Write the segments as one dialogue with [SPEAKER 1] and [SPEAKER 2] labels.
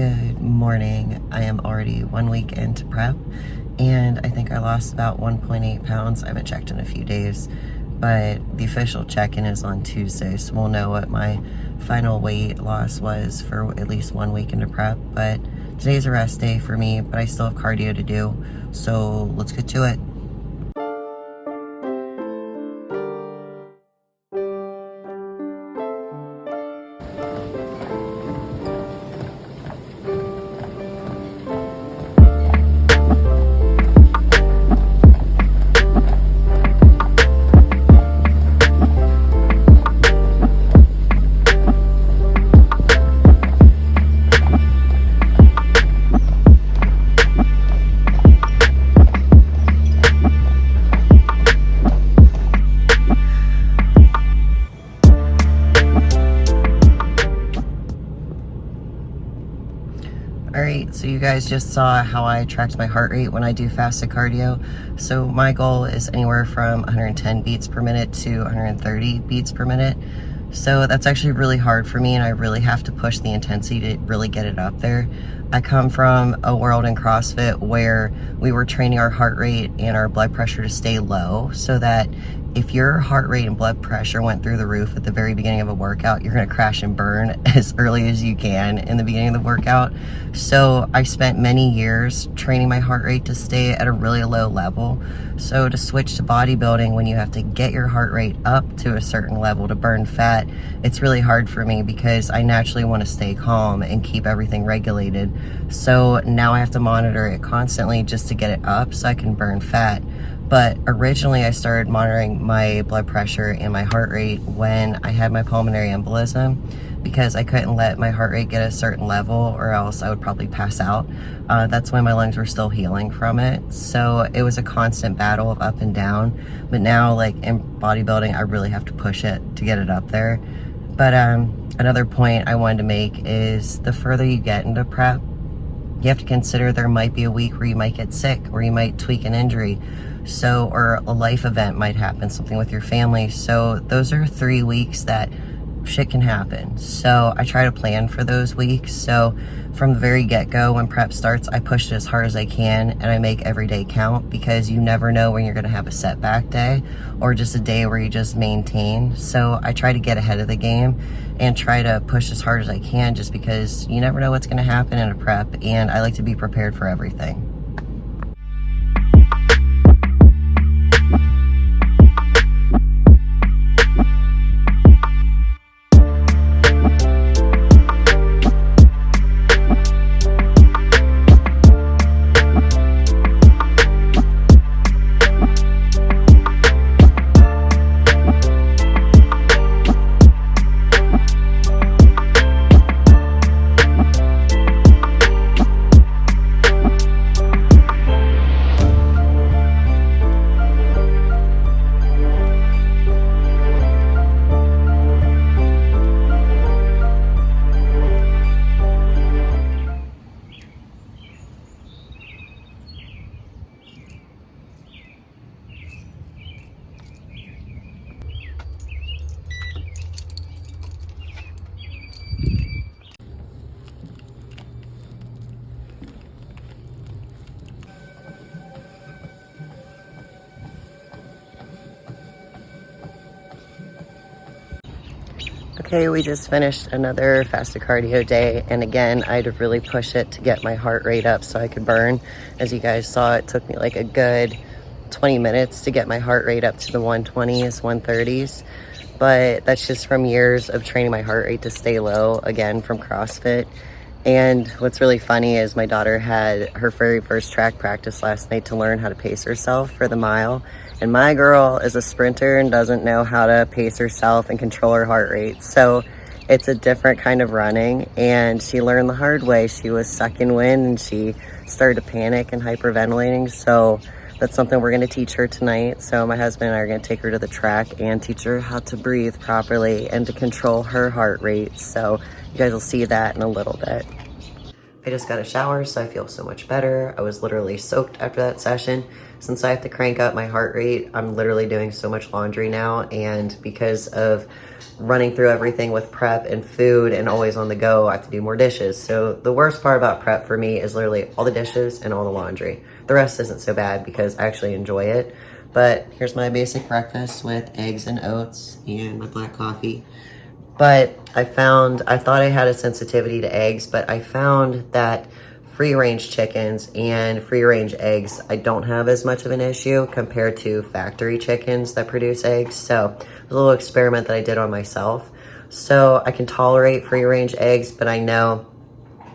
[SPEAKER 1] Good morning. I am already 1 week into prep and I think I lost about 1.8 pounds. I haven't checked in a few days, but the official check-in is on Tuesday, so we'll know what my final weight loss was for at least 1 week into prep. But today's a rest day for me, but I still have cardio to do, so let's get to it. Alright, so you guys just saw how I tracked my heart rate when I do fasted cardio. So my goal is anywhere from 110 beats per minute to 130 beats per minute. So that's actually really hard for me, and I really have to push the intensity to really get it up there. I come from a world in CrossFit where we were training our heart rate and our blood pressure to stay low, so that if your heart rate and blood pressure went through the roof at the very beginning of a workout, you're gonna crash and burn as early as you can in the beginning of the workout. So I spent many years training my heart rate to stay at a really low level. So to switch to bodybuilding, when you have to get your heart rate up to a certain level to burn fat, it's really hard for me because I naturally want to stay calm and keep everything regulated. So now I have to monitor it constantly just to get it up so I can burn fat. But originally I started monitoring my blood pressure and my heart rate when I had my pulmonary embolism, because I couldn't let my heart rate get a certain level or else I would probably pass out. That's when my lungs were still healing from it. So it was a constant battle of up and down. But now, like in bodybuilding, I really have to push it to get it up there. But another point I wanted to make is the further you get into prep, you have to consider there might be a week where you might get sick or you might tweak an injury. So, or a life event might happen, something with your family. So those are 3 weeks that shit can happen. So I try to plan for those weeks. So from the very get-go, when prep starts, I push it as hard as I can and I make every day count, because you never know when you're gonna have a setback day or just a day where you just maintain. So I try to get ahead of the game and try to push as hard as I can, just because you never know what's gonna happen in a prep, and I like to be prepared for everything. Okay, we just finished another fasted cardio day, and again, I had to really push it to get my heart rate up so I could burn. As you guys saw, it took me like a good 20 minutes to get my heart rate up to the 120s, 130s, but that's just from years of training my heart rate to stay low, again, from CrossFit. And what's really funny is my daughter had her very first track practice last night to learn how to pace herself for the mile. And my girl is a sprinter and doesn't know how to pace herself and control her heart rate. So it's a different kind of running, and she learned the hard way. She was sucking wind and she started to panic and hyperventilating. So that's something we're gonna teach her tonight. So my husband and I are gonna take her to the track and teach her how to breathe properly and to control her heart rate. So you guys will see that in a little bit. I just got a shower, so I feel so much better. I was literally soaked after that session. Since I have to crank up my heart rate, I'm literally doing so much laundry now, and because of running through everything with prep and food and always on the go. I have to do more dishes. So the worst part about prep for me is literally all the dishes and all the laundry. The rest isn't so bad because I actually enjoy it. But here's my basic breakfast with eggs and oats and my black coffee. But I thought I had a sensitivity to eggs, but I found that free-range chickens and free-range eggs, I don't have as much of an issue compared to factory chickens that produce eggs. So it was a little experiment that I did on myself. So I can tolerate free-range eggs, but I know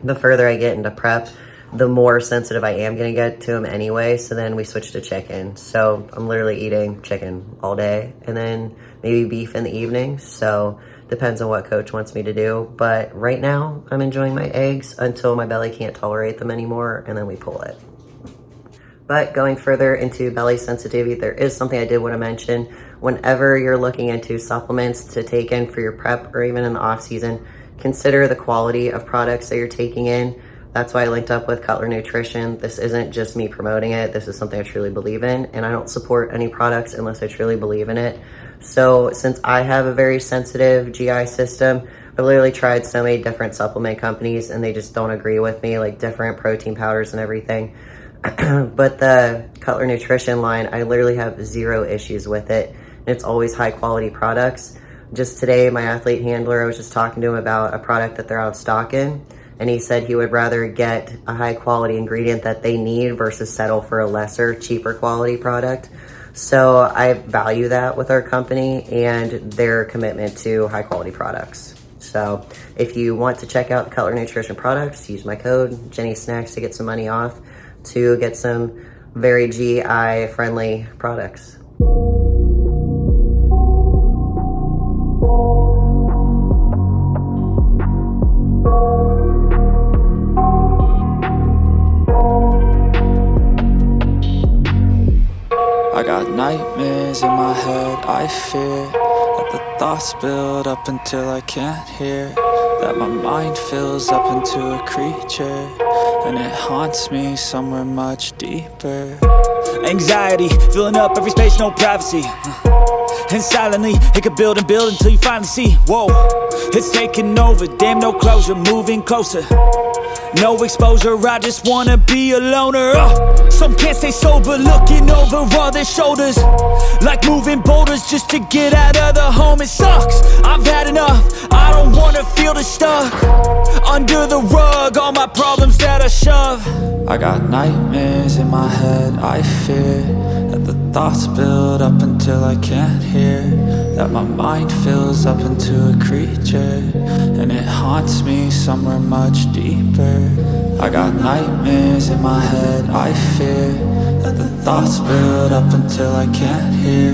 [SPEAKER 1] the further I get into prep, the more sensitive I am going to get to them anyway. So then we switched to chicken. So I'm literally eating chicken all day and then maybe beef in the evening. So depends on what coach wants me to do. But right now I'm enjoying my eggs until my belly can't tolerate them anymore, and then we pull it. But going further into belly sensitivity, there is something I did want to mention. Whenever you're looking into supplements to take in for your prep or even in the off season, consider the quality of products that you're taking in. That's why I linked up with Cutler Nutrition. This isn't just me promoting it. This is something I truly believe in, and I don't support any products unless I truly believe in it. So since I have a very sensitive GI system, I literally tried so many different supplement companies and they just don't agree with me, like different protein powders and everything. But the Cutler Nutrition line, I literally have zero issues with it. And it's always high quality products. Just today, my athlete handler, I was just talking to him about a product that they're out of stock in. And he said he would rather get a high quality ingredient that they need versus settle for a lesser, cheaper quality product. So I value that with our company and their commitment to high quality products. So if you want to check out Cutler Nutrition products, use my code jenisnax to get some money off to get some very GI friendly products.
[SPEAKER 2] I got nightmares in my head, I fear that the thoughts build up until I can't hear, that my mind fills up into a creature, and it haunts me somewhere much deeper. Anxiety, filling up every space, no privacy. And silently, it could build and build until you finally see, whoa, it's taking over, damn no closure, moving closer. No exposure, I just wanna be a loner. Some can't stay sober, looking over all their shoulders, like moving boulders just to get out of the home. It sucks, I've had enough, I don't wanna feel the stuck under the rug, all my problems that I shove. I got nightmares in my head, I fear that the thoughts build up until I can't hear, that my mind fills up into a creature, and it haunts me somewhere much deeper. I got nightmares in my head, I fear that the thoughts build up until I can't hear,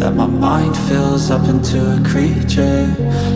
[SPEAKER 2] that my mind fills up into a creature,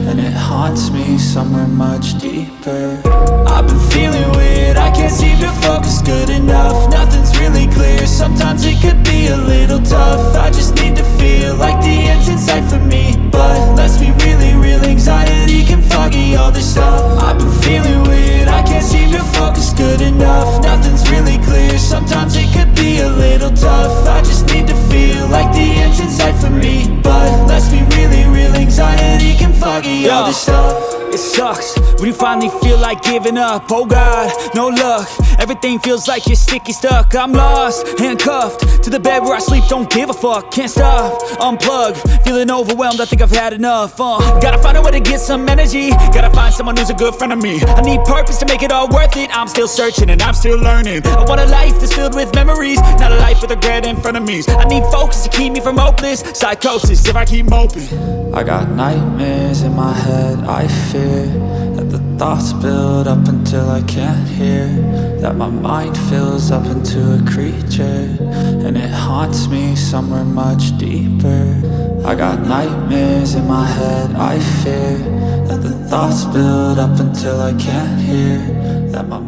[SPEAKER 2] and it haunts me somewhere much deeper. I've been feeling weird, I can't seem to focus good enough, nothing's really clear, sometimes it could be a little tough. I just need to feel like the end's in sight for me, but let's be really real, anxiety can foggy all this stuff. I've been feeling weird, I can't seem to focus good enough, nothing's really clear, sometimes it could be a little tough. I just need to feel like the end's in sight for me, but let's be really real, anxiety can foggy all this stuff. It sucks when you finally feel like giving up. Oh God, no luck, everything feels like you're sticky stuck. I'm lost, handcuffed to the bed where I sleep, don't give a fuck. Can't stop, unplug, feeling overwhelmed, I think I've had enough. Gotta find a way to get some energy, gotta find someone who's a good friend of me. I need purpose to make it all worth it, I'm still searching and I'm still learning. I want a life that's filled with memories, not a life with regret in front of me. I need focus to keep me from hopeless psychosis if I keep moping. I got nightmares in my head, I fear that the thoughts build up until I can't hear, that my mind fills up into a creature, and it haunts me somewhere much deeper. I got nightmares in my head, I fear that the thoughts build up until I can't hear, that my